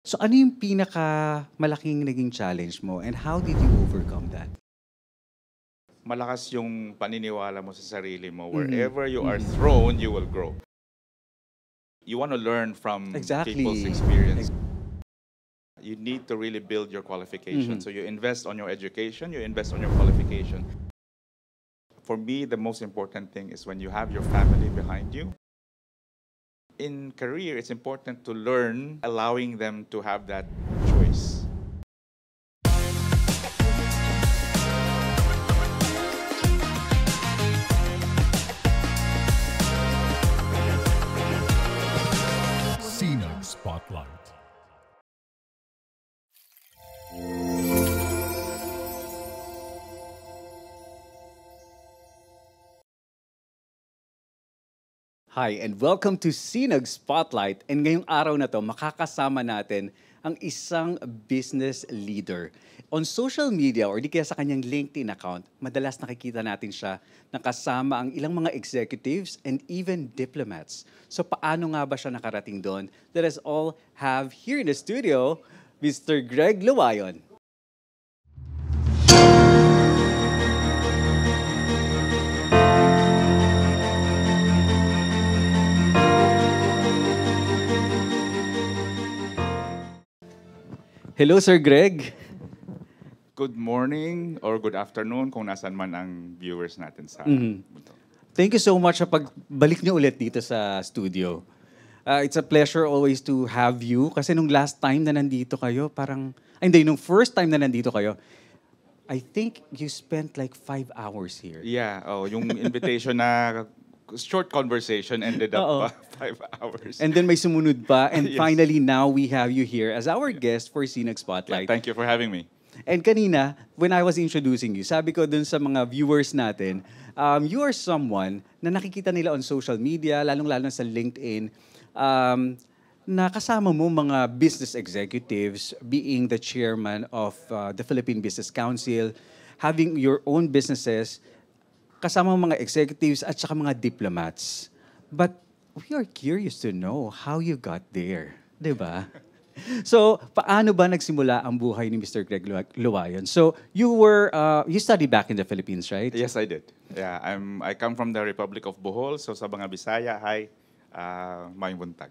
So ano yung pinakamalaking naging challenge mo and how did you overcome that? Malakas yung paniniwala mo sa sarili mo. Mhm, Wherever you are mhm. thrown, you will grow. You want to learn from people's Exactly. experience. Ex You need to really build your qualification. mhm. So you invest on your education, you invest on your qualification. For me, the most important thing is when you have your family behind you. In career, it's important to learn allowing them to have that choice. Sinag Spotlight. Hi, and welcome to Sinag Spotlight. And ngayong araw na to, makakasama natin ang isang business leader. On social media or di kaya sa kanyang LinkedIn account, madalas nakikita natin siya nakasama ang ilang mga executives and even diplomats. So paano nga ba siya nakarating doon? Let us all have here in the studio, Mr. Greg Luwayon. Hello, Sir Greg. Good morning or good afternoon kung nasan man ang viewers natin sa Mhm. mundo. Thank you so much sa pagbalik niyo ulit dito sa studio. It's a pleasure always to have you kasi nung last time na nandito kayo, hindi, nung first time na nandito kayo, I think you spent like 5 hours here. Yeah, yung invitation na short conversation ended up Oo. 5 hours. And then may sumunod pa, and Yes. finally now we have you here as our guest for Sinag Yeah, Spotlight. thank you for having me. And kanina, when I was introducing you, sabi ko dun sa mga viewers natin, you are someone na nakikita nila on social media, lalong-lalo sa LinkedIn, na kasama mo mga business executives, being the chairman of the Philippine Business Council, having your own businesses, kasama mo mga executives at saka mga diplomats. But we are curious to know how you got there. 'Di ba? So, paano ba nagsimula ang buhay ni Mr. Greg Luwayon? So, you studied back in the Philippines, right? Yes, I did. Yeah, I come from the Republic of Bohol, so sa mga Bisaya, hi, maayong buntag.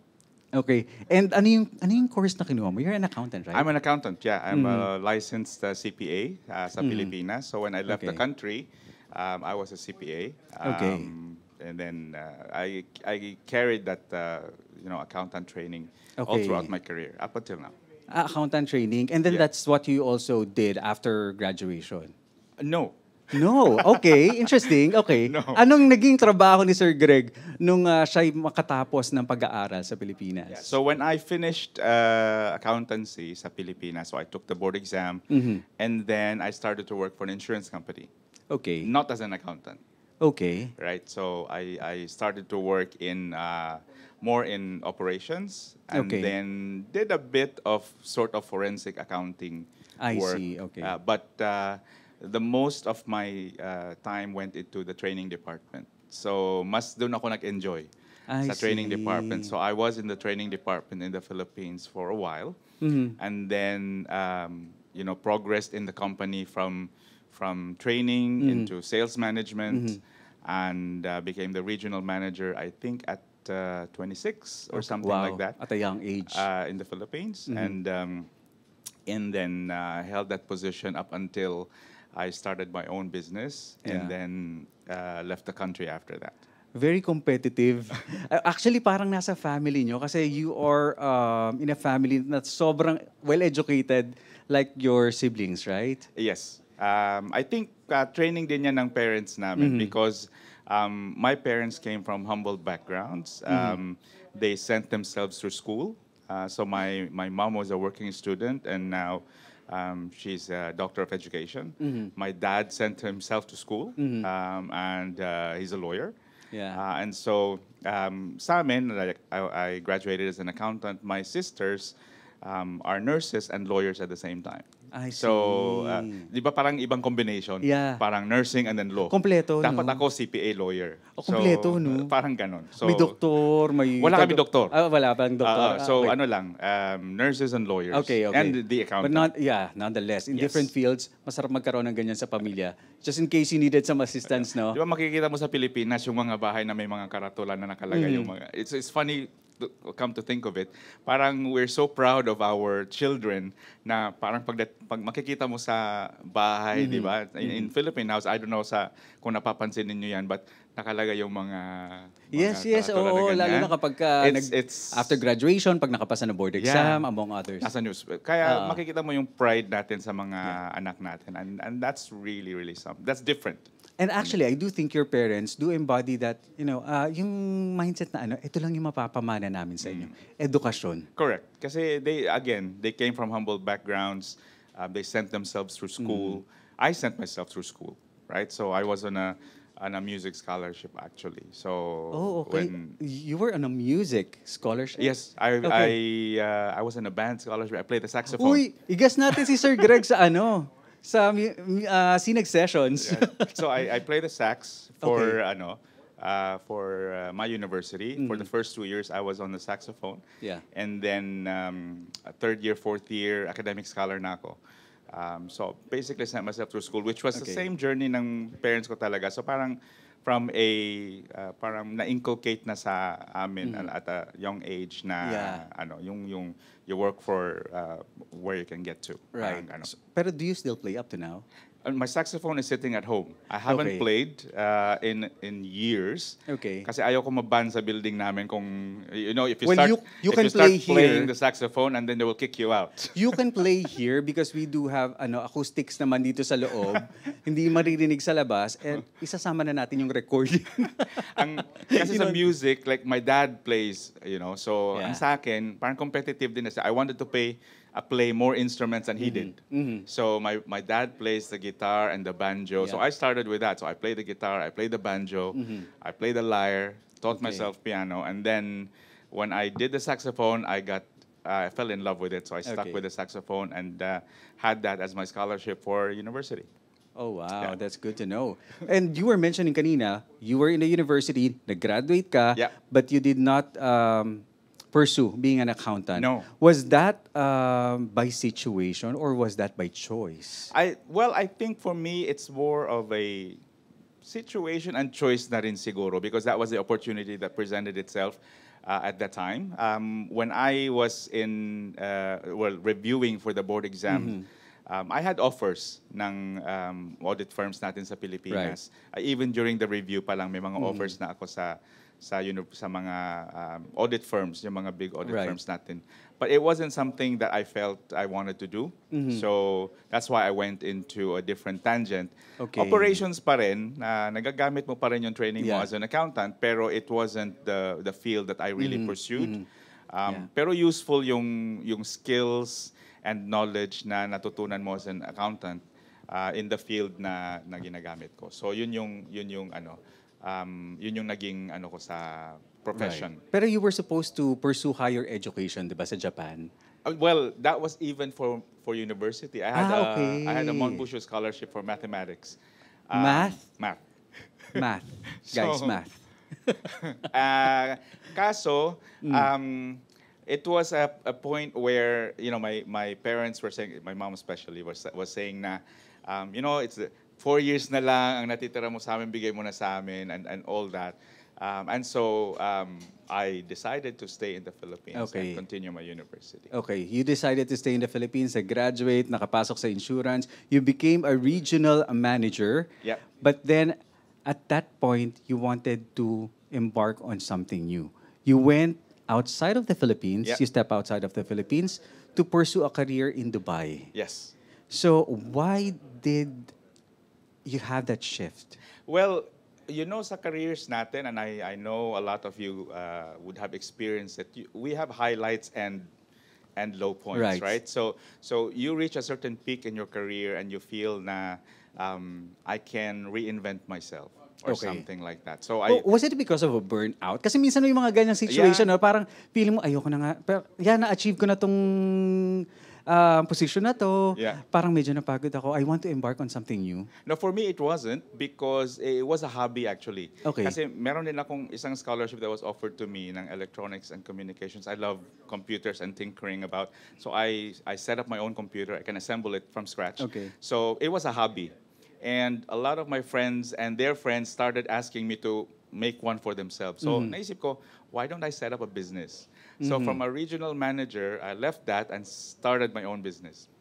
Okay. And ano yung course na kinuha mo? You're an accountant, right? I'm an accountant, yeah. I'm Mhm. a licensed CPA sa Pilipinas. So when I left the Okay. country, I was a CPA. Okay. And then I carried that accountant training all Okay. throughout my career up until now. Accountant training. And then Yeah. that's what you also did after graduation. No, No. Okay. Interesting. Okay. No. Anong naging trabaho ni Sir Greg nung siya'y makatapos ng pag-aaral sa Pilipinas? Yeah. So when I finished accountancy sa Pilipinas, so I took the board exam, and then I started to work for an insurance company, Okay. not as an accountant, Okay. right? So I started to work in more in operations, and Okay. then did a bit of sort of forensic accounting I work. see. Okay. But the most of my time went into the training department. So mas doon ako nag-enjoy I sa training department. see. So I was in the training department in the Philippines for a while, and then progressed in the company from training into sales management, and became the regional manager. I think at 26 or something Wow. like that At a young age. in the Philippines, and then held that position up until I started my own business, Yeah. and then left the country after that. Very competitive. Actually, parang nasa family nyo kasi you are in a family na sobrang well-educated like your siblings, right? Yes. I think training din yan ng parents namin because my parents came from humble backgrounds. They sent themselves through school. So my mom was a working student, and now she's a doctor of education. My dad sent himself to school, and he's a lawyer. Yeah. And so sa amin, like, I graduated as an accountant. My sisters are nurses and lawyers at the same time. I So, see. di ba parang ibang combination? Yeah. Parang nursing and then law. Kompleto, Dapat no? ako CPA lawyer. Oh, kompleto, no? Parang ganon. So, May doktor, may... Wala kami doktor. Wala pang doktor. So Okay. ano lang, nurses and lawyers. Okay. And the accountant. But nonetheless, in Yes. different fields, masarap magkaroon ng ganyan sa pamilya. Just in case you needed some assistance, no? Di ba makikita mo sa Pilipinas yung mga bahay na may mga karatulan na nakalagay yung mga... It's funny to come to think of it. Parang we're so proud of our children na parang pag makikita mo sa bahay, di ba? In Philippine house, I don't know kung napapansin ninyo yan, but nakalagay yung mga Yes, karatulan na oo. Lalo ganyan. na kapag It's after graduation, pag nakapasa ng board exam, among others. nasa news. Kaya makikita mo yung pride natin sa mga anak natin. And that's really, really something. That's different. And actually, I do think your parents do embody that, yung mindset na ito lang yung mapapamana namin sa inyo. Edukasyon. Correct. Kasi they came from humble backgrounds. They sent themselves through school. I sent myself through school, right? So I was on a music scholarship actually. So Oh, okay. You were on a music scholarship? Yes, I was in a band scholarship. I played the saxophone. Uy, igas natin si Sir Greg sa sa Sinag Sessions. So I played the sax for my university. For the first 2 years, I was on the saxophone. Yeah. And then third year, fourth year, academic scholar na ako. So basically sent myself through school, which was the Okay. same journey ng parents ko talaga. So parang from parang na-inculcate na sa amin at a young age na yung you work for where you can get to. Right. Parang, Pero do you still play up to now? My saxophone is sitting at home. I haven't Okay. played in years. Okay. Kasi ayoko maban sa building namin kung if you Well, start you if can you start play playing here. the saxophone and then they will kick you out. You can play here because we do have acoustics naman dito sa loob. Hindi maririnig sa labas. And isasama na natin yung recording. Kasi sa music, like my dad plays, so Yeah. ang sa akin, parang competitive din. I wanted to play more instruments than he did. So my dad plays the guitar and the banjo. So Yeah. I started with that. So I play the guitar, I play the banjo, I play the lyre, taught Okay. myself piano, and then when I did the saxophone, I fell in love with it. So I stuck Okay. with the saxophone and had that as my scholarship for university. Oh, wow. Yeah. That's good to know. And you were mentioning kanina, you were in the university, nag-graduate ka, Yeah. but you did not pursue being an accountant. No. Was that by situation or was that by choice? I think for me it's more of a situation and choice na rin siguro because that was the opportunity that presented itself at that time. When I was reviewing for the board exam, I had offers ng audit firms natin sa Pilipinas. Even during the review pa lang may mga offers na ako sa mga audit firms, yung mga big audit Right. firms natin. But it wasn't something that I felt I wanted to do. So that's why I went into a different tangent. Okay. Operations pa rin, nagagamit mo pa rin yung training mo Yeah. as an accountant, pero it wasn't the field that I really pursued. Yeah. Pero useful yung skills and knowledge na natutunan mo as an accountant in the field na ginagamit ko. So yun yung naging ko sa profession. Right. Pero you were supposed to pursue higher education, di ba, sa Japan? Well, that was even for university. I had a Okay. Monbusho scholarship for mathematics. Math? Math. Math. Guys, So- math. Kaso, it was a point where my parents were saying, my mom especially was saying na it's 4 years na lang ang natitira mo sa amin, bigay mo na sa amin and all that. And so I decided to stay in the Philippines Okay. and continue my university. Okay, you decided to stay in the Philippines, graduate, nakapasok sa insurance, you became a regional manager. Yep. But then, at that point, you wanted to embark on something new. You went outside of the Philippines, Yep. you step outside of the Philippines to pursue a career in Dubai. Yes. So, why did you have that shift? Well, sa careers natin, and I know a lot of you would have experienced it, we have highlights and low points, Right. right? So you reach a certain peak in your career and you feel na I can reinvent myself or Okay. something like that. So I Was it because of a burnout? Kasi minsan may mga ganyang situation, Yeah. no? Parang feeling mo, ayoko na nga. Pero yan, na-achieve ko na tong position na to. Yeah. Parang medyo napagod ako. I want to embark on something new. No, for me, it wasn't because it was a hobby actually. Okay. Kasi meron din akong isang scholarship that was offered to me ng electronics and communications. I love computers and tinkering about. So I set up my own computer. I can assemble it from scratch. Okay. So it was a hobby. And a lot of my friends and their friends started asking me to make one for themselves. So naisip ko, why don't I set up a business? So from a regional manager, I left that and started my own business.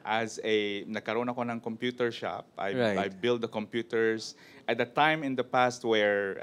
Nagkaroon ako ng computer shop. I Right. build the computers. At the time in the past where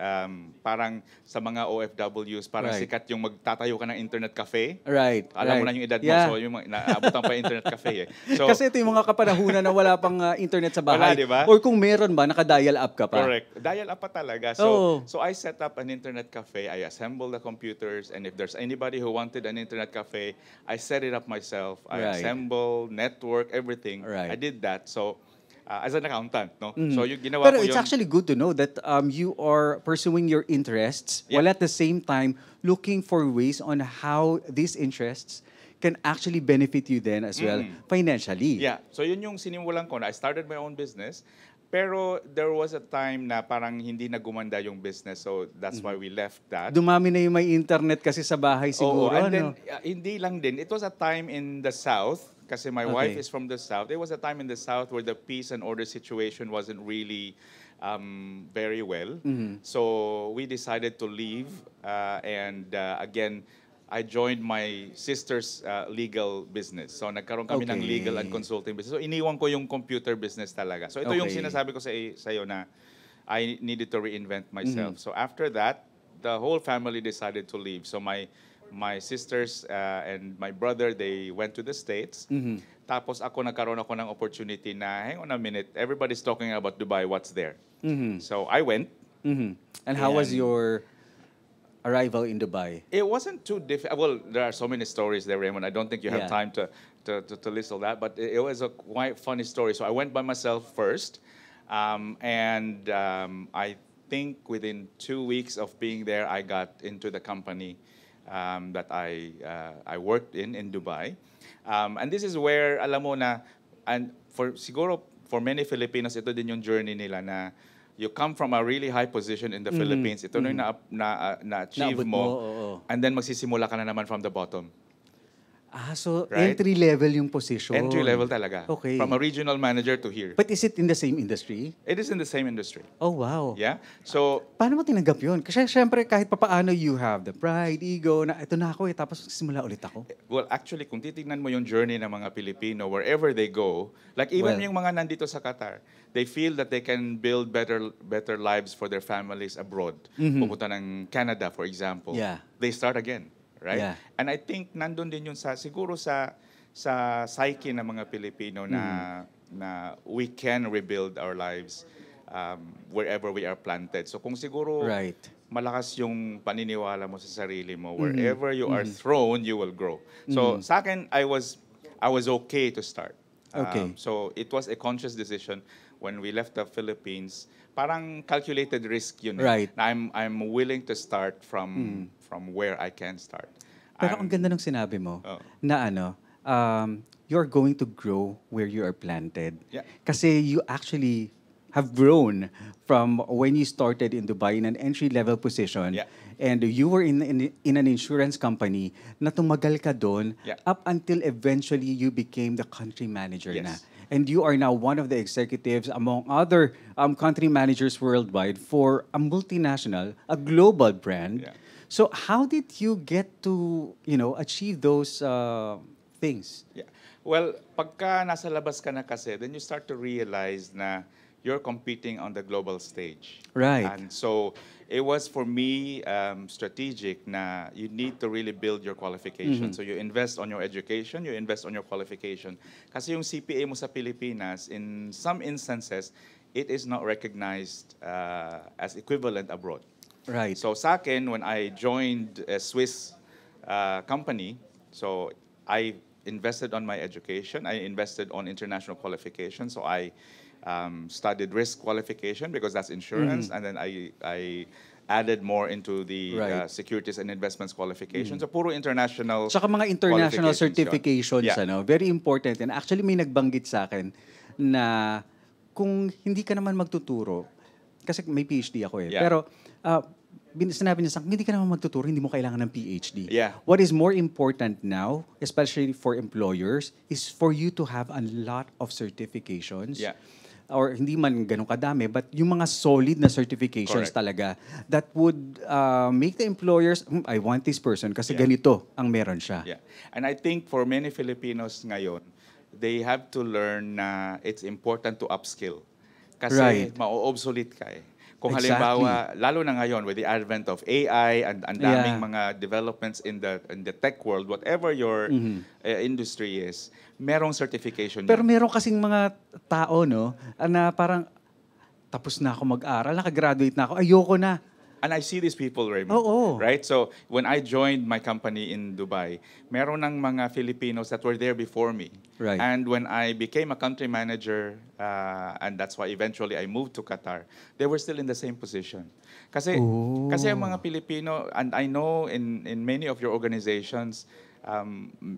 parang sa mga OFWs, parang Right. sikat yung magtatayo ka ng internet cafe. Right. Alam mo right. na yung edad mo, Yeah. so yung naabutan pa yung internet cafe eh. So, Kasi ito yung mga kapanahunan na wala pang internet sa bahay. Wala, di ba? Or kung meron ba, naka-dial up ka pa. correct. Dial up pa talaga. Oo. So I set up an internet cafe. I assembled the computers, and if there's anybody who wanted an internet cafe, I set it up myself. I Right. assemble, network, everything. Right. I did that. So as an accountant, no. So yung ginawa Pero ko it's yun. actually good to know that you are pursuing your interests Yeah. while at the same time looking for ways on how these interests can actually benefit you then as well financially. Yeah. So yun yung sinimulan ko na I started my own business. Pero there was a time na parang hindi na gumanda yung business. So that's why we left that. Dumami na yung may internet kasi sa bahay siguro. Oo, and then, ano? hindi lang din. It was a time in the South, kasi my wife Okay. is from the South. There was a time in the South where the peace and order situation wasn't really very well. Mm-hmm. So we decided to leave. Again, I joined my sister's legal business. So nagkaroon kami ng Okay. legal and consulting business. So iniwan ko yung computer business talaga. So ito yung Okay. sinasabi ko sa'yo na I needed to reinvent myself. Mm-hmm. So after that, the whole family decided to leave. So my sisters and my brother, they went to the States. Mm-hmm. Tapos nagkaroon ako ng opportunity na, hang on a minute, everybody's talking about Dubai, what's there? So I went. Mhm. And how was And- your arrival in Dubai? It wasn't too difficult. Well, there are so many stories there, Raymond. I don't think you have Yeah. time to list all that, but it was a quite funny story. So I went by myself first, I think within 2 weeks of being there, I got into the company that I worked in Dubai. And this is where, alam mo na, and siguro for many Filipinos, ito din yung journey nila na you come from a really high position in the Philippines. Ito na yung na-achieve Naabot mo. mo, oo. And then magsisimula ka na naman from the bottom. So Right? entry level yung position. Entry level talaga. Okay. From a regional manager to here. But is it in the same industry? It is in the same industry. Oh, wow. Yeah? So, Paano mo tinanggap yun? Kasi syempre kahit papaano you have the pride, ego, na ito na ako tapos simula ulit ako. well, actually, kung titignan mo yung journey ng mga Pilipino, wherever they go, like even Well- yung mga nandito sa Qatar, they feel that they can build better lives for their families abroad. Pupunta ng Canada, for example. Yeah. They start again, right? Yeah. And I think nandun din yun siguro sa psyche ng mga Pilipino na we can rebuild our lives wherever we are planted. So kung siguro Right. malakas yung paniniwala mo sa sarili mo, wherever you are thrown, you will grow. So sa akin, I was okay to start. Okay. So it was a conscious decision when we left the Philippines. Parang calculated risk yun. Right. Na I'm willing to start from where I can start. Pero ang I'm- ganda ng sinabi mo Oh. na you're going to grow where you are planted. Yeah. Kasi you actually have grown from when you started in Dubai in an entry-level position. Yeah. And you were in an insurance company na tumagal ka doon Yeah. up until eventually you became the country manager Yes. na. And you are now one of the executives among other country managers worldwide for a multinational, a global brand. Yeah. So how did you get to, achieve those things? Yeah. Well, pagka nasa labas ka na kasi, then you start to realize na you're competing on the global stage. Right. And so it was for me strategic na you need to really build your qualification. So you invest on your education, you invest on your qualification. Kasi yung CPA mo sa Pilipinas, in some instances, it is not recognized as equivalent abroad. Right. So sa akin, when I joined a Swiss company, so I invested on my education, I invested on international qualification, so I studied risk qualification because that's insurance, and then I added more into the Right. securities and investments qualification. So puro international Tsaka mga international qualifications yun. certifications, Yeah. very important. And actually, may nagbanggit sa akin na kung hindi ka naman magtuturo, kasi may PhD ako eh, Yeah. pero sinabi niya sa akin, hindi ka naman magtuturo, hindi mo kailangan ng PhD. Yeah. What is more important now, especially for employers, is for you to have a lot of certifications. Yeah. Or hindi man ganun kadami, but yung mga solid na certifications Correct. talaga that would make the employers, I want this person kasi Yeah. ganito ang meron siya. Yeah. And I think for many Filipinos ngayon, they have to learn na it's important to upskill. Kasi Right. ma-obsolete ka eh. Kung Exactly. halimbawa, lalo na ngayon with the advent of AI and daming Yeah. mga developments in the tech world, whatever your industry is, merong certification Pero yan. meron kasing mga tao, no, na parang tapos na ako mag-aral, nakagraduate na ako, ayoko na. And I see these people, Raymond. Oo. Right? So, when I joined my company in Dubai, meron ng mga Filipinos that were there before me. Right. And when I became a country manager, and that's why eventually I moved to Qatar, they were still in the same position. Kasi, kasi ang mga Filipino, and I know in many of your organizations,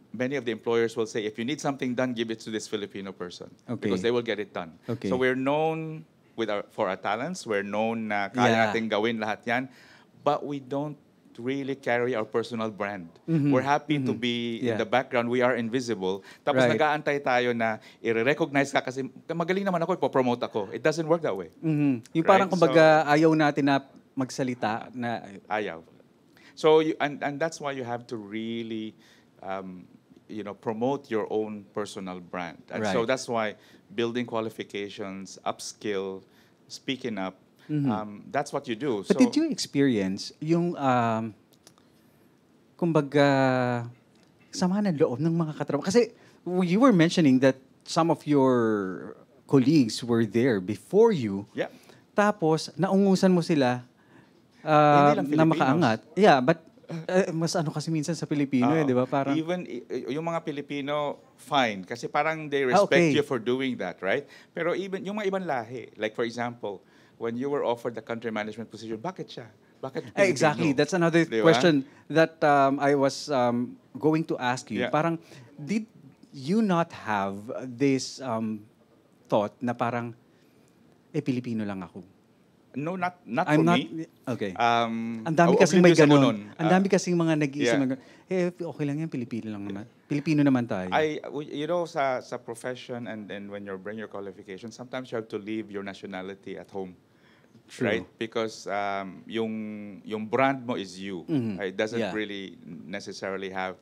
many of the employers will say, if you need something done, give it to this Filipino person. Okay. Because they will get it done. Okay. So we're known for our talents. We're known na kaya Yeah. natin gawin lahat yan. But we don't really carry our personal brand. We're happy to be in Yeah. the background. We are invisible. Tapos Right. nag-aantay tayo na i-recognize ka kasi magaling naman ako, ipopromote ako. It doesn't work that way. Yung parang Right, kumbaga ayaw natin na magsalita na Ayaw. So, and that's why you have to really, promote your own personal brand. And so Right. that's why building qualifications, upskill, speaking up, that's what you do. But so, did you experience yung, kumbaga, sama ng loob ng mga katrabaho? Kasi you were mentioning that some of your colleagues were there before you. Yeah. Tapos, naungusan mo sila Hindi lang na Filipinos. makaangat. Yeah, but mas ano kasi minsan sa Pilipino eh, Oo. di ba? Parang, Even yung mga Pilipino, fine. Kasi parang they respect okay. you for doing that, right? Pero even yung mga ibang lahi, like for example, when you were offered the country management position, bakit siya? Bakit Filipino? Exactly. That's another Di ba? question that I was going to ask you. Yeah. Parang, did you not have this thought na parang, Pilipino lang ako? No, not for I'm not, me. okay. Ang Ang dami kasing may ganun. Ang dami kasi kasing mga nag-iisip. yeah. Okay lang yan, Pilipino lang naman. Pilipino naman tayo. sa profession and then when you bring your qualifications, sometimes you have to leave your nationality at home. True. Right? Because yung brand mo is you. It doesn't Yeah. really necessarily have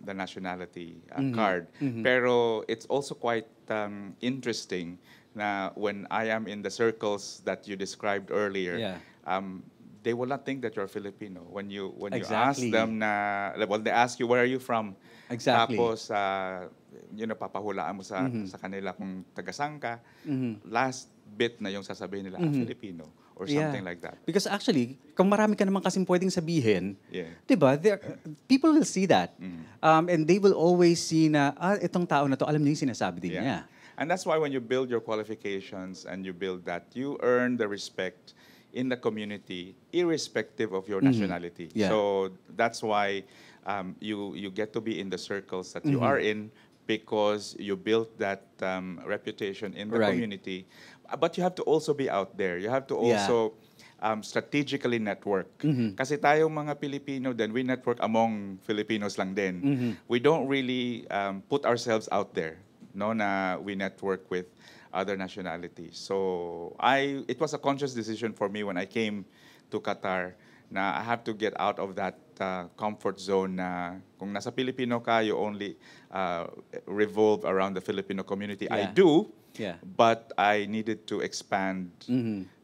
the nationality card. Pero it's also quite interesting na when I am in the circles that you described earlier, Yeah. they will not think that you're Filipino. When you ask Exactly. them na, well, they ask you, where are you from? Exactly. Tapos, papahulaan mo sa kanila kung taga-saan ka. Last bit na yung sasabihin nila, Filipino or something like that. Because actually, kung marami ka naman kasing pwedeng sabihin, Yeah. di ba, people will see that. And they will always see na, itong tao na to, alam niya yung sinasabi din niya. And that's why when you build your qualifications and you build that, you earn the respect in the community, irrespective of your nationality. Yeah. So that's why you get to be in the circles that you are in because you built that reputation in the Right. community. But you have to also be out there. You have to Yeah. also strategically network. Kasi tayong mga Pilipino then we network among Filipinos lang din. We don't really put ourselves out there. No, na we network with other nationalities. So it was a conscious decision for me when I came to Qatar na I have to get out of that comfort zone na kung nasa Pilipino ka, you only revolve around the Filipino community. I Yeah. do, Yeah. but I needed to expand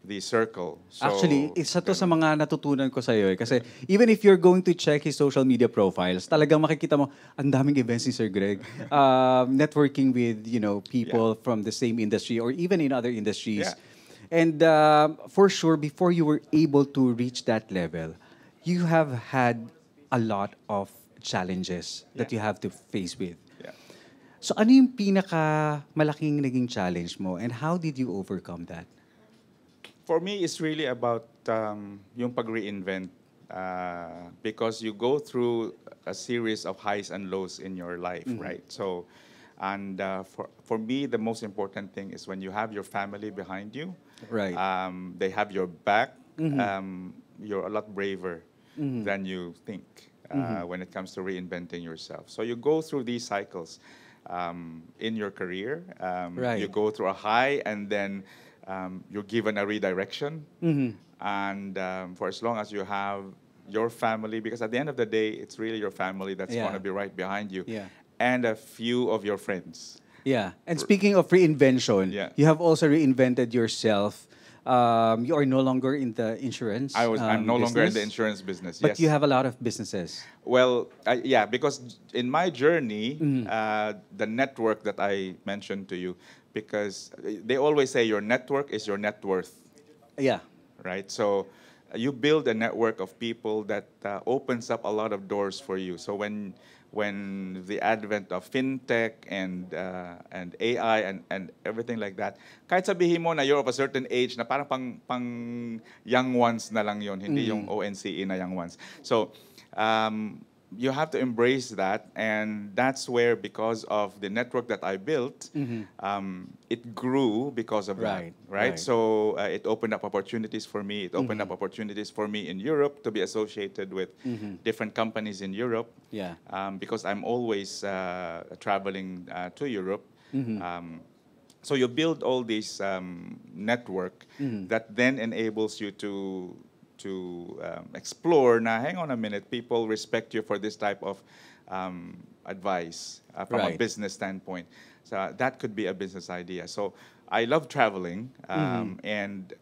the circle. So, Actually, isa to sa mga natutunan ko sa'yo eh. Kasi even if you're going to check his social media profiles, talagang makikita mo, ang daming events ni Sir Greg. Networking with, people from the same industry or even in other industries. Yeah. And for sure, before you were able to reach that level, you have had a lot of challenges that you have to face with. Yeah. So ano yung malaking naging challenge mo and how did you overcome that? For me, it's really about yung pag-reinvent because you go through a series of highs and lows in your life, right? So, and for me, the most important thing is when you have your family behind you, Right. they have your back, you're a lot braver than you think when it comes to reinventing yourself. So you go through these cycles in your career. Right. You go through a high and then you're given a redirection. And for as long as you have your family, because at the end of the day, it's really your family that's Yeah. going to be right behind you, Yeah. and a few of your friends. Yeah. And speaking of reinvention, Yeah. you have also reinvented yourself. You are no longer in the insurance I'm no longer in the business, insurance business. but Yes. you have a lot of businesses. Well, yeah, because in my journey, the network that I mentioned to you, because they always say your network is your net worth, Yeah. right? So you build a network of people that opens up a lot of doors for you. So when the advent of fintech and AI and everything like that, kahit sabihin mo na you're of a certain age na parang pang young ones na lang yon, hindi yung ONCE na young ones. So you have to embrace that, and that's where, because of the network that I built, it grew because of Right, that, right? right. So it opened up opportunities for me. It opened up opportunities for me in Europe to be associated with different companies in Europe. Yeah. Because I'm always traveling to Europe. So you build all this network that then enables you to explore. Now, hang on a minute, people respect you for this type of advice from a Right. business standpoint. So that could be a business idea. So I love traveling, and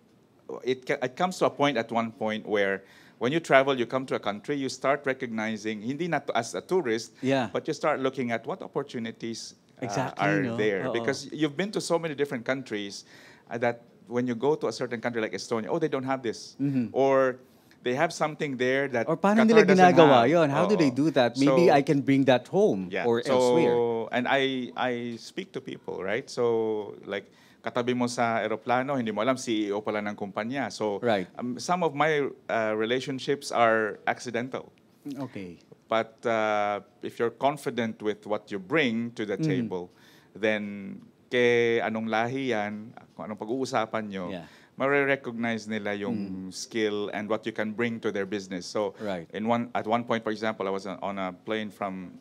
it comes to a point at one point where when you travel, you come to a country, you start recognizing, hindi na as a tourist, Yeah. but you start looking at what opportunities Exactly, are no? there. Oo. Because you've been to so many different countries that when you go to a certain country like Estonia, oh, they don't have this. Or they have something there that Or paano Qatar nila doesn't ginagawa have. yon? How do they Oo. do that? Maybe So, I can bring that home yeah. or So, elsewhere. and I speak to people, right? So, like, katabi mo sa aeroplano, hindi mo alam, CEO pala ng kumpanya. So, Right. some of my relationships are accidental. Okay. But if you're confident with what you bring to the table, then anong lahi yan, kung anong pag-uusapan nyo, Yeah. ma-recognize nila yung skill and what you can bring to their business. So Right. at one point, for example, I was on a plane from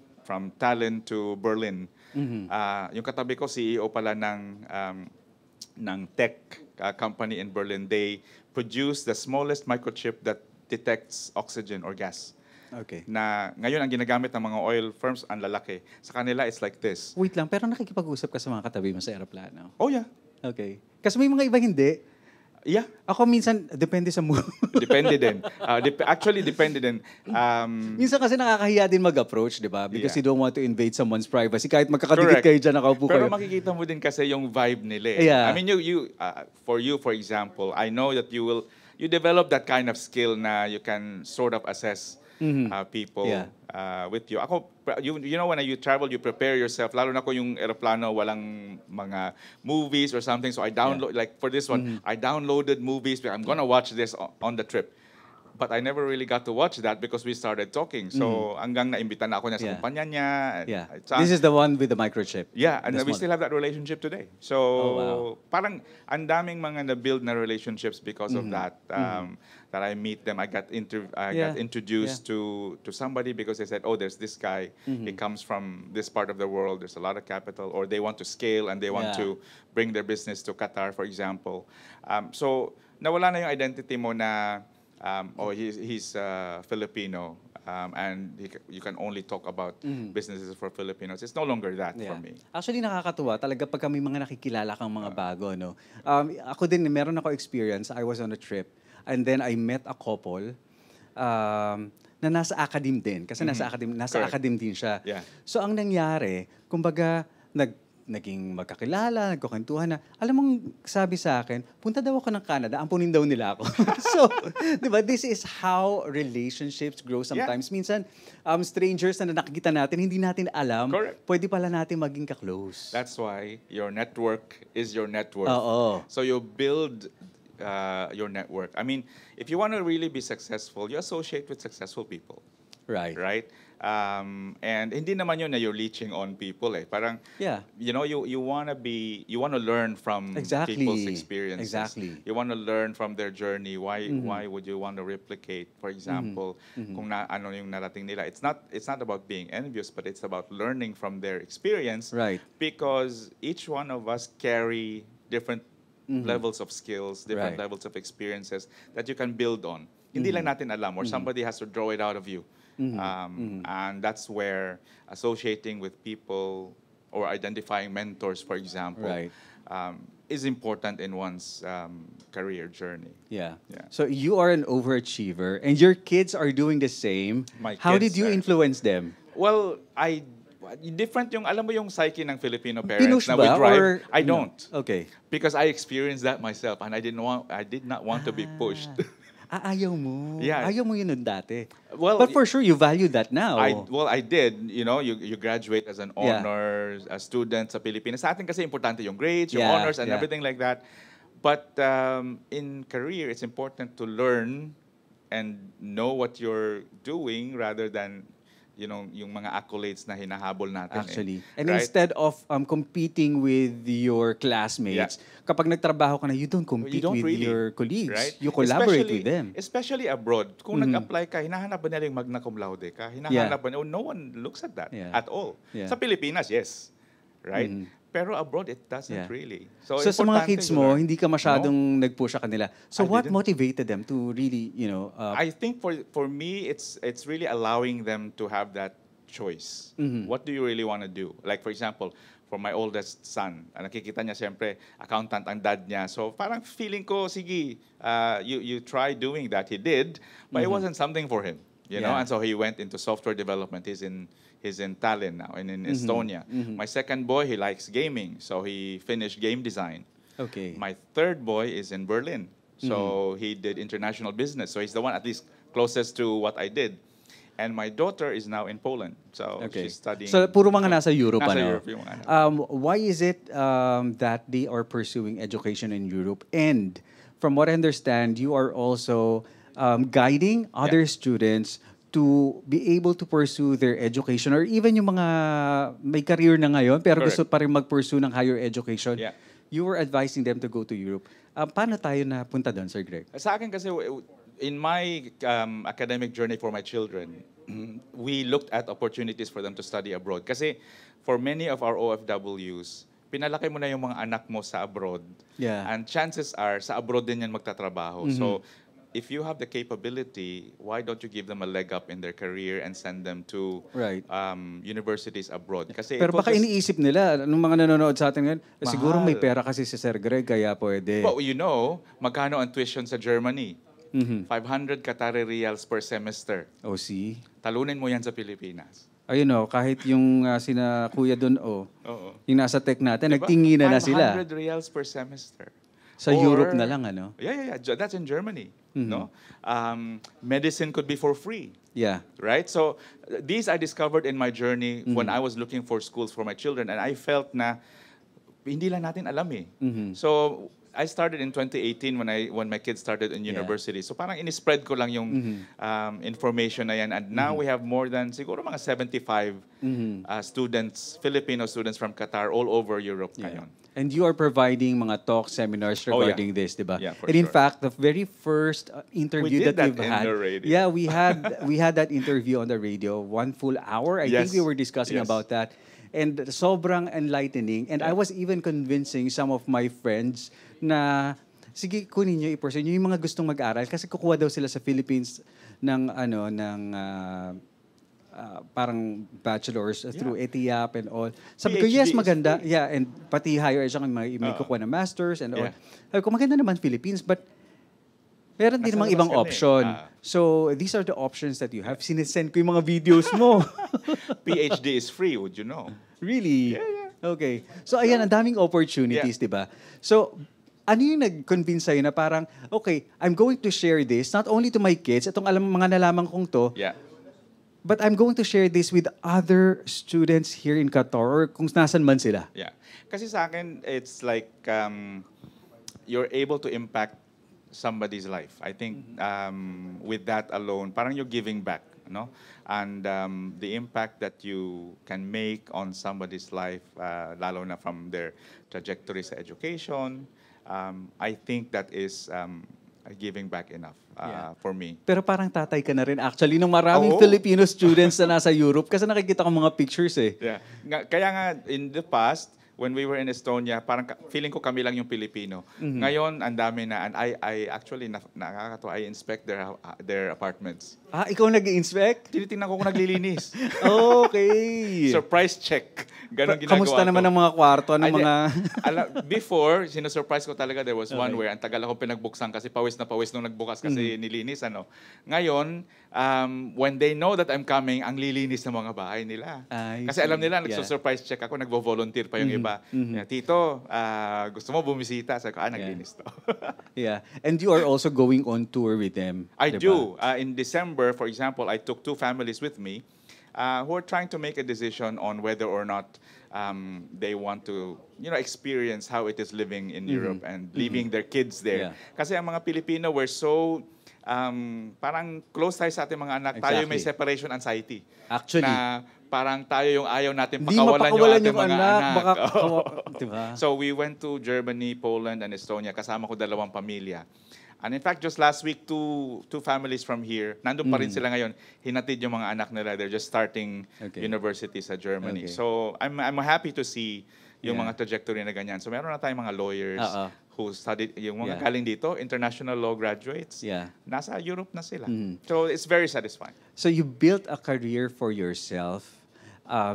Tallinn to Berlin. Yung katabi ko, CEO pala ng tech company in Berlin. They produce the smallest microchip that detects oxygen or gas. Okay. Na ngayon ang ginagamit ng mga oil firms, ang lalaki. Sa kanila, it's like this. Wait lang, pero nakikipag-usap ka sa mga katabi mo sa aeroplano? Oh yeah. Okay. Kasi may mga iba hindi. Yeah. Ako minsan, depende sa mood. Depende din. Actually, depende din. Minsan kasi nakakahiya din mag-approach, di ba? Because Yeah. you don't want to invade someone's privacy. Kahit magkakadikit Correct. kayo dyan, nakaupo Pero kayo. makikita mo din kasi yung vibe nila. Eh. Yeah. I mean, for example, I know that you develop that kind of skill na you can sort of assess people Yeah. with you. Ako, you know, when you travel, you prepare yourself. Lalo na ko yung aeroplano, walang mga movies or something. So I download, like for this one, I downloaded movies. I'm gonna watch this on the trip. But I never really got to watch that because we started talking. So hanggang naimbita na ako niya sa Yeah. kumpanya niya. Yeah. Sa- This is the one with the microchip. Yeah, and The we small- still have that relationship today. So, Oh, wow. parang ang daming mga na-build na relationships because of that. That I meet them, I got Yeah. introduced to somebody because they said, "Oh, there's this guy. He comes from this part of the world. There's a lot of capital, or they want to scale and they want Yeah. to bring their business to Qatar, for example." So, nawala na yung identity mo na, he's Filipino. And you can only talk about businesses for Filipinos. It's no longer that for me. Actually, nakakatuwa talaga pag kami mga nakikilala kang mga bago, no? Ako din, meron ako experience. I was on a trip and then I met a couple na nasa academe din. Kasi nasa Correct. academe din siya. Yeah. So, ang nangyari, kumbaga, naging magkakilala, nagkukwentuhan na. Alam mong sabi sa akin, punta daw ako ng Canada, ampunin daw nila ako. So, di ba, this is how relationships grow sometimes. Minsan, strangers na nakikita natin, hindi natin alam, Correct. pwede pala natin maging ka-close. That's why your network is your net worth. Oo. So you build your network. I mean, if you want to really be successful, you associate with successful people, Right. right? And hindi naman yun na you're leeching on people eh. Parang, Yeah. you know, you want to learn from Exactly. people's experiences. Exactly. You want to learn from their journey. Why would you want to replicate, for example, kung ano yung narating nila? It's not about being envious, but it's about learning from their experience. Right. Because each one of us carry different levels of skills, different Right. levels of experiences that you can build on. Hindi lang natin alam, or somebody has to draw it out of you. And that's where associating with people or identifying mentors, for example, Right. is important in one's career journey. Yeah. Yeah. So you are an overachiever and your kids are doing the same. My How kids did you are- influence them? Well, different yung, alam mo yung psyche ng Filipino parents Pinush na ba? we drive. Or, I no? don't. Okay. Because I experienced that myself and I did not want to be pushed. Ayaw mo. Yeah. Ayaw mo yun nun dati. Well, But for sure, you value that now. I did. You know, you graduate as an Yeah. honors, a student sa Pilipinas. Sa atin kasi importante yung grades, yung Yeah, honors, and yeah. everything like that. But in career, it's important to learn and know what you're doing rather than, you know, yung mga accolades na hinahabol natin. Actually. And Right? instead of competing with your classmates, kapag nagtrabaho ka na, you don't compete You don't with really, your colleagues. right? You collaborate Especially- with them. Especially abroad. Kung nag-apply ka, hinahanap ba nila yung magna cum laude ka? Hinahanap ba nila? No one looks at that Yeah. at all. Yeah. Sa Pilipinas, yes. Right? Pero abroad, it doesn't Yeah. really. So sa mga importante kids to mo, learn. hindi ka masyadong No? nag-push sa kanila. So I what didn't. motivated them to really, I think for me, it's really allowing them to have that choice. What do you really want to do? Like for example, for my oldest son, nakikita niya siyempre, accountant ang dad niya. So parang feeling ko, sige, you try doing that. He did, but it wasn't something for him. You know, Yeah. and so he went into software development. He's in Tallinn now, and in Estonia. My second boy, he likes gaming, so he finished game design. Okay. My third boy is in Berlin. So he did international business. So he's the one at least closest to what I did. And my daughter is now in Poland. So Okay. she's studying. So puro mga nasa Europe, Nasa ano? Europe yung mga anak. Why is it that they are pursuing education in Europe? And from what I understand, you are also guiding other students to be able to pursue their education or even yung mga may career na ngayon pero Correct. gusto pa rin mag-pursue ng higher education. Yeah. You were advising them to go to Europe. Paano tayo napunta doon, Sir Greg? Sa akin kasi, in my academic journey for my children, we looked at opportunities for them to study abroad. Kasi for many of our OFWs, pinalaki mo na yung mga anak mo sa abroad. Yeah. And chances are, sa abroad din yan magtatrabaho. So, if you have the capability, why don't you give them a leg up in their career and send them to Right. universities abroad? Kasi Pero it will baka just- iniisip nila, nung mga nanonood sa atin ngayon, siguro may Mahal. pera kasi si Sir Greg, kaya pwede. Well, you know, magkano ang tuition sa Germany? 500 Qatari reals per semester. Oh, see? Talunin mo yan sa Pilipinas. Ayun o, kahit yung sina kuya doon, Oo. yung nasa tech natin, Diba? nagtinginan na sila. 500 reals per semester. Sa Or- Europe na lang, ano? Yeah. That's in Germany. No, medicine could be for free. Yeah. Right? So these I discovered in my journey when I was looking for schools for my children, and I felt na hindi lang natin alam eh. So I started in 2018 when my kids started in university. So parang in-spread ko lang yung information na yan. And now we have more than siguro mga 75 students, Filipino students from Qatar all over Europe ngayon. And you are providing mga talk seminars Oh, yeah. regarding this, di ba? Yeah, for And in sure. fact, the very first interview We did that that we've in had, the radio. yeah, we had that interview on the radio, 1 full hour. I think Yes. we were discussing Yes. about that. And sobrang enlightening. And I was even convincing some of my friends na sige, kunin nyo, i-pursue nyo yung mga gustong mag-aral kasi kukuha daw sila sa Philippines ng parang bachelors through ETIAP and all. Sabi ko, PhD yes, is maganda. free. Yeah, and pati higher education, may kukuha na masters and all. Yeah. Sabi ko, maganda naman Philippines, but meron din Nasa namang labas ibang ka na eh. option. So, these are the options that you have. Sinesend ko yung mga videos mo. PhD is free, would you know? Really? Yeah. Okay. So ayan, ang daming opportunities, Yeah. di ba? So, ano yung nag-convince sa'yo na parang, okay, I'm going to share this not only to my kids, itong mga nalaman kong to, Yeah. but I'm going to share this with other students here in Qatar or kung nasan man sila. Yeah. Kasi sa akin, it's like you're able to impact somebody's life. I think with that alone, parang you're giving back, no? And the impact that you can make on somebody's life, lalo na from their trajectory sa education, I think that is giving back enough Yeah. for me. Pero parang tatay ka na rin actually ng maraming Oo. Filipino students na nasa Europe kasi nakikita ko mga pictures eh. Yeah. Kaya nga, in the past, when we were in Estonia, parang feeling ko kami lang yung Pilipino. Ngayon, ang dami na. And I actually, nakakatawa, I inspect their apartments. Ah, ikaw nag-inspect? Tinitingnan ko kung naglilinis. Okay. Surprise check. Ganon ginagawa Kamusta ko. naman ang mga kwarto? Anong mga... Before, sinasurprise ko talaga, there was one where ang tagal akong pinagbuksan kasi pawis na pawis nung nagbukas kasi nilinis. Ngayon, when they know that I'm coming, ang lilinis ng mga bahay nila. I Kasi alam see. nila, Yeah. nagsusurprise check ako, nagvo-volunteer pa yung iba. Yeah, Tito, gusto mo bumisita? Sabi ko, naglinis to. Yeah. And you are also going on tour with them. I diba? do. In December, for example, I took 2 families with me who are trying to make a decision on whether or not they want to, experience how it is living in Europe and leaving their kids there. Yeah. Kasi ang mga Pilipino, we're so parang close tayo sa ating mga anak. Tayo may Exactly. separation anxiety. Actually. Na parang tayo yung ayaw natin Di pakawalan mapakawalan ating yung mga anak. anak. Baka, Oo. diba? So we went to Germany, Poland, and Estonia. Kasama ko 2 pamilya. And in fact, just last week, two families from here, nandun pa rin sila ngayon, hinatid yung mga anak nila. They're just starting Okay. university sa Germany. Okay. So I'm happy to see yung Yeah. mga trajectory na ganyan. So meron na tayong mga lawyers Oo. who studied, yung mga Yeah. galing dito, international law graduates, Yeah. nasa Europe na sila. So it's very satisfying. So you built a career for yourself,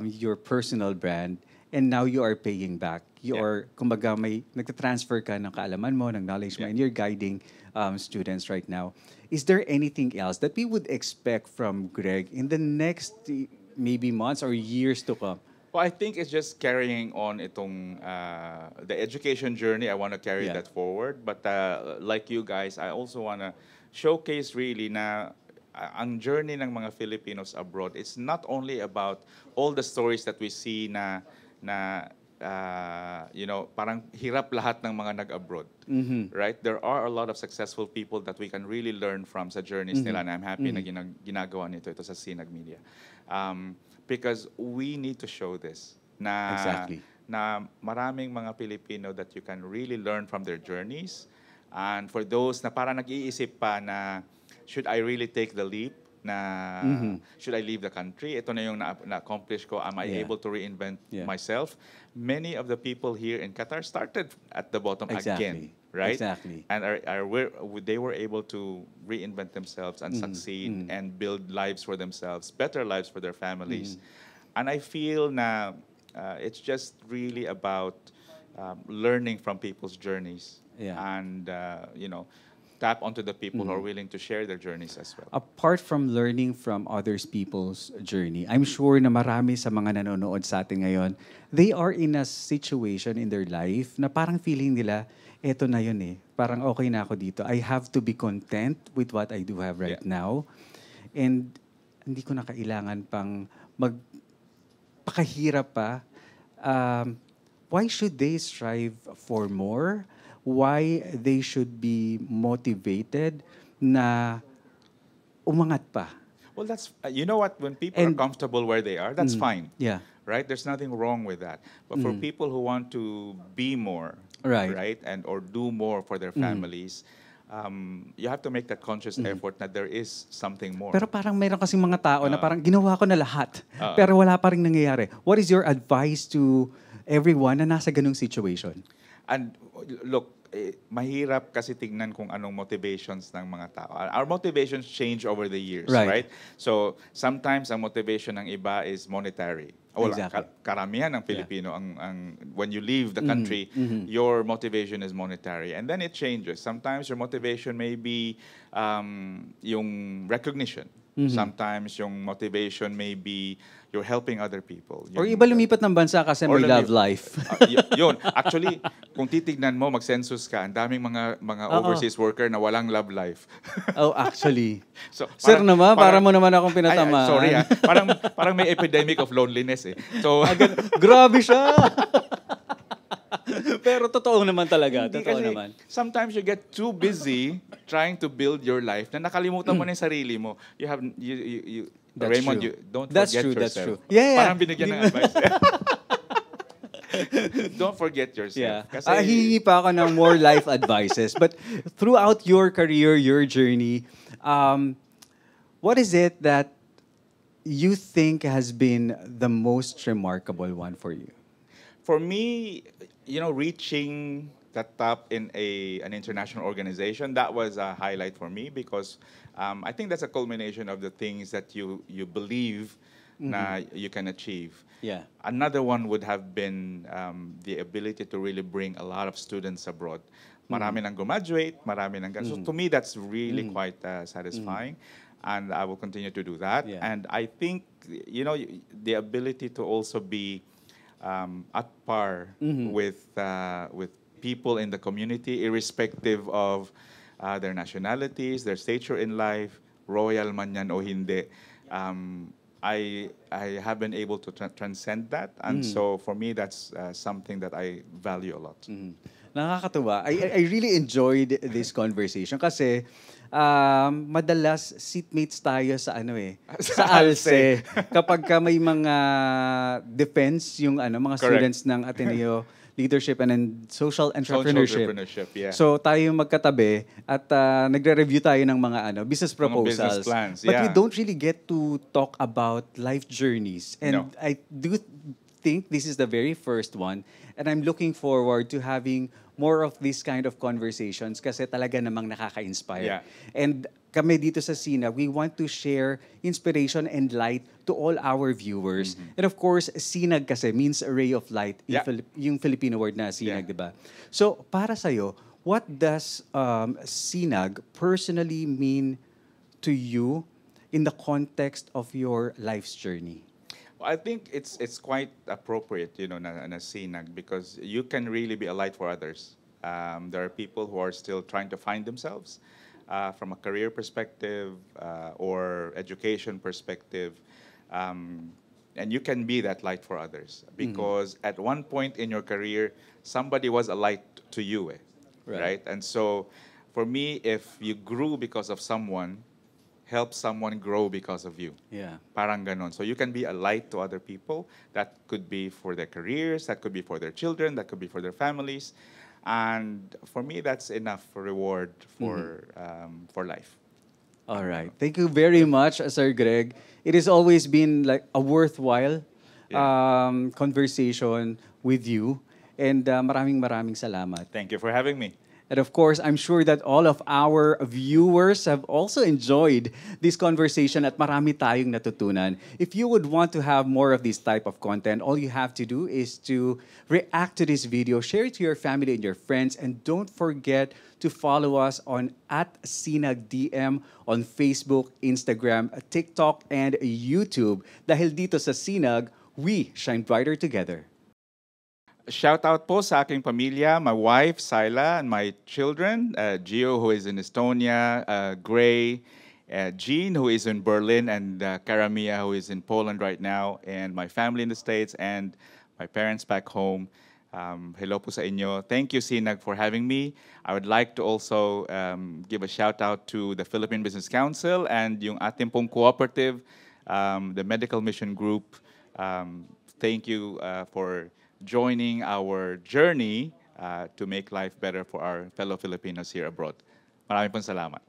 your personal brand, and now you are paying back. You Yeah. are, kumbaga, nagtatransfer ka ng kaalaman mo, ng knowledge mo, Yeah. and you're guiding students right now. Is there anything else that we would expect from Greg in the next maybe months or years to come? Well, I think it's just carrying on itong the education journey. I want to carry Yeah. that forward. But like you guys, I also want to showcase really na ang journey ng mga Filipinos abroad. It's not only about all the stories that we see na parang hirap lahat ng mga nag-abroad. Right? There are a lot of successful people that we can really learn from sa journeys nila, and I'm happy na ginagawa ito sa Sinag Media. Because we need to show this na Exactly. na maraming mga Pilipino that you can really learn from their journeys. And for those na parang nag-iisip pa na should I really take the leap na should I leave the country? Ito na yung na-accomplish ko. Am I Yeah. able to reinvent Yeah. myself? Many of the people here in Qatar started at the bottom again, right? Exactly. And they were able to reinvent themselves and succeed and build lives for themselves, better lives for their families. And I feel na it's just really about learning from people's journeys Yeah. and tap onto the people who are willing to share their journeys as well. Apart from learning from others people's journey, I'm sure na marami sa mga nanonood sa atin ngayon, they are in a situation in their life na parang feeling nila, eto na yun eh. Parang okay na ako dito. I have to be content with what I do have right Yeah. now. And hindi ko na kailangan pang magpakahirap pa. Why should they strive for more? Why they should be motivated na umangat pa? Well, that's you know what? When people are And- comfortable where they are, that's fine. Yeah. Right? There's nothing wrong with that. But for people who want to be more, Right. and or do more for their families, you have to make that conscious effort that there is something more. Pero parang mayroon kasing mga tao na parang ginawa ko na lahat, pero wala pa rin nangyayari. What is your advice to everyone na nasa ganung situation? And look, mahirap kasi tignan kung anong motivations ng mga tao. Our motivations change over the years, Right. right? So, sometimes ang motivation ng iba is monetary. Well, Exactly. karamihan ng Pilipino, when you leave the country, your motivation is monetary. And then it changes. Sometimes your motivation may be yung recognition. Sometimes yung motivation may be you're helping other people. Or iba lumipat ng bansa kasi Or may love lumipat. life. Yun. Actually, kung titignan mo, mag-census ka, ang daming mga overseas worker na walang love life. Oh, actually. So, Sir naman, para mo naman akong Ay, pinatamaan. sorry parang may epidemic of loneliness eh. So, Grabe siya! Pero totoo naman talaga. hindi Totoo kasi naman. sometimes you get too busy trying to build your life na nakalimutan mo na yung sarili mo. You have, That's Raymond, true. don't That's forget true, yourself. that's true. Yeah. Parang binigyan ng advice. Don't forget yourself. Yeah. Kasi, Hihingi pa ako ng more life advices. But throughout your career, your journey, what is it that you think has been the most remarkable one for you? for me, reaching the top in an international organization, that was a highlight for me because I think that's a culmination of the things that you believe na you can achieve. Yeah. Another one would have been the ability to really bring a lot of students abroad. Marami nang graduate, marami nang So to me, that's really quite satisfying. And I will continue to do that. Yeah. And I think, the ability to also be at par with people in the community, irrespective of their nationalities, their stature in life, royal man yan o hindi. I have been able to transcend that. And so for me, that's something that I value a lot. Nakakatuwa. I really enjoyed this conversation kasi madalas seatmates tayo sa sa ALSE kapag ka may mga defense yung mga Correct. students ng Ateneo Leadership and then Social Entrepreneurship. Yeah. So tayo yung magkatabi at nagre-review tayo ng mga business Mga proposals. business plans, But we yeah. don't really get to talk about life journeys. And No. I do think this is the very first one. And I'm looking forward to having more of this kind of conversations kasi talaga namang nakaka-inspire. Yeah. And kami dito sa SINAG, we want to share inspiration and light to all our viewers. And of course, SINAG kasi means a ray of light, Yeah. yung Filipino word na SINAG, Yeah. di ba? So, para sa'yo, what does SINAG personally mean to you in the context of your life's journey? Well, I think it's quite appropriate, na SINAG because you can really be a light for others. There are people who are still trying to find themselves from a career perspective or education perspective. And you can be that light for others because at one point in your career, somebody was a light to you, right? And so for me, if you grew because of someone, help someone grow because of you. Yeah. Parang ganon. So you can be a light to other people. That could be for their careers, that could be for their children, that could be for their families. And for me, that's enough reward for life. All right. Thank you very much, Sir Greg. It has always been like a worthwhile conversation with you. And maraming salamat. Thank you for having me. And of course, I'm sure that all of our viewers have also enjoyed this conversation at marami tayong natutunan. If you would want to have more of this type of content, all you have to do is to react to this video, share it to your family and your friends, and don't forget to follow us on @SINAGDM on Facebook, Instagram, TikTok, and YouTube. Dahil dito sa SINAG, we shine brighter together. Shout out po sa aking pamilya, my wife, Syla, and my children, Gio, who is in Estonia, Gray, Jean, who is in Berlin, and Karamia, who is in Poland right now, and my family in the States, and my parents back home. Hello po sa inyo. Thank you, SINAG, for having me. I would like to also give a shout out to the Philippine Business Council and yung ating pong cooperative, the Medical Mission Group. Thank you for joining our journey to make life better for our fellow Filipinos here abroad. Maraming pong salamat.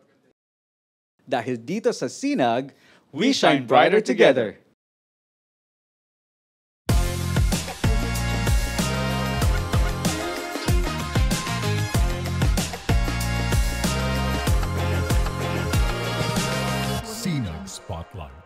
Dahil dito sa SINAG, we shine brighter together. SINAG Spotlight.